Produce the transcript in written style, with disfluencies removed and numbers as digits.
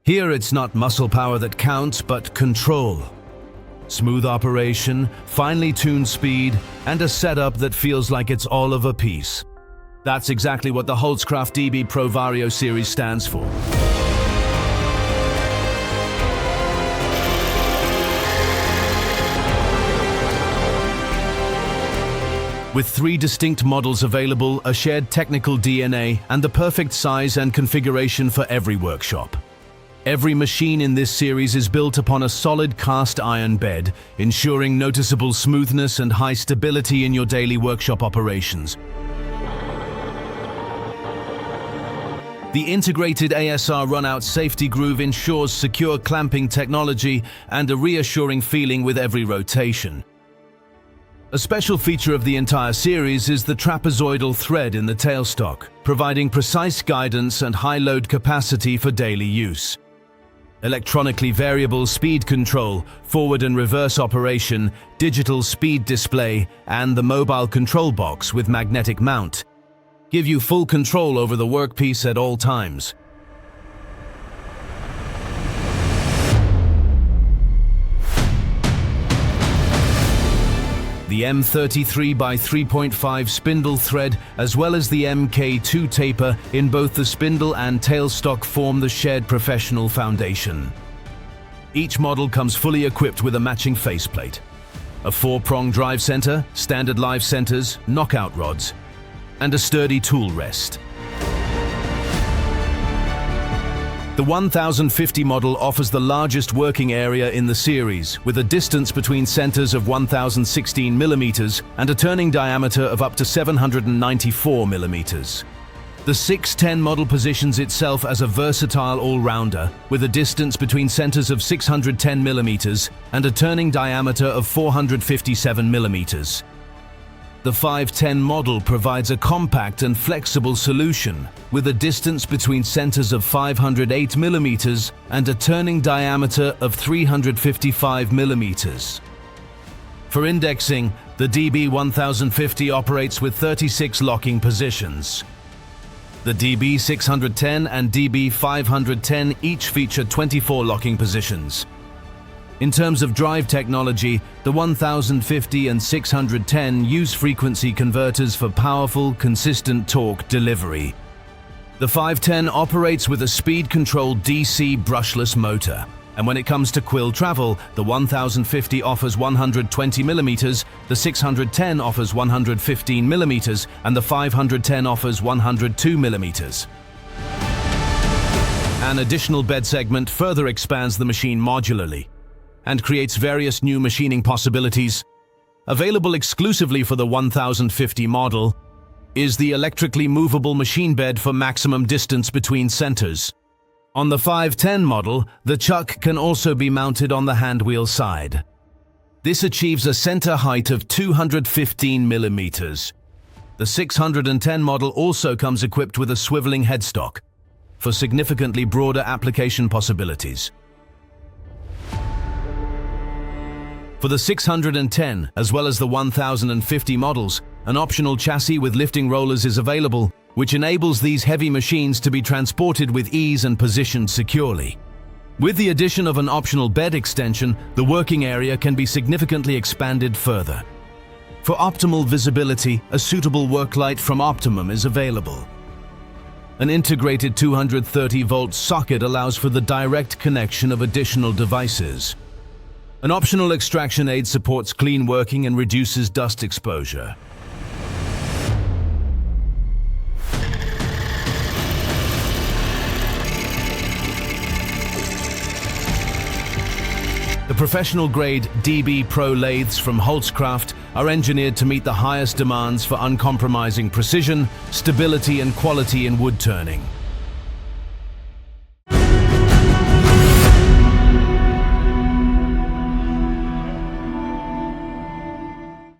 Here it's not muscle power that counts, but control. Smooth operation, finely tuned speed, and a setup that feels like it's all of a piece. That's exactly what the Holzkraft DB PRO VARIO series stands for. With 3 distinct models available, a shared technical DNA, and the perfect size and configuration for every workshop. Every machine in this series is built upon a solid cast iron bed, ensuring noticeable smoothness and high stability in your daily workshop operations. The integrated ASR runout safety groove ensures secure clamping technology and a reassuring feeling with every rotation. A special feature of the entire series is the trapezoidal thread in the tailstock, providing precise guidance and high load capacity for daily use. Electronically variable speed control, forward and reverse operation, digital speed display, and the mobile control box with magnetic mount give you full control over the workpiece at all times. The M33 by 3.5 spindle thread, as well as the MK2 taper in both the spindle and tailstock, form the shared professional foundation. Each model comes fully equipped with a matching faceplate, a 4-prong drive center, standard live centers, knockout rods, and a sturdy tool rest. The 1050 model offers the largest working area in the series, with a distance between centers of 1016 mm and a turning diameter of up to 794 mm. The 610 model positions itself as a versatile all-rounder, with a distance between centers of 610 mm and a turning diameter of 457 mm. The 510 model provides a compact and flexible solution, with a distance between centers of 508 mm and a turning diameter of 355 mm. For indexing, the DB 1050 operates with 36 locking positions. The DB 610 and DB 510 each feature 24 locking positions. In terms of drive technology, the 1050 and 610 use frequency converters for powerful, consistent torque delivery. The 510 operates with a speed-controlled DC brushless motor, and when it comes to quill travel, the 1050 offers 120 mm, the 610 offers 115 mm, and the 510 offers 102 mm. An additional bed segment further expands the machine modularly and creates various new machining possibilities. Available exclusively for the 1050 model is the electrically movable machine bed for maximum distance between centers. On the 510 model, the chuck can also be mounted on the handwheel side. This achieves a center height of 215 mm. The 610 model also comes equipped with a swiveling headstock for significantly broader application possibilities. For the 610, as well as the 1050 models, an optional chassis with lifting rollers is available, which enables these heavy machines to be transported with ease and positioned securely. With the addition of an optional bed extension, the working area can be significantly expanded further. For optimal visibility, a suitable work light from Optimum is available. An integrated 230-volt socket allows for the direct connection of additional devices. An optional extraction aid supports clean working and reduces dust exposure. The professional-grade DB PRO lathes from Holzkraft are engineered to meet the highest demands for uncompromising precision, stability, and quality in wood turning.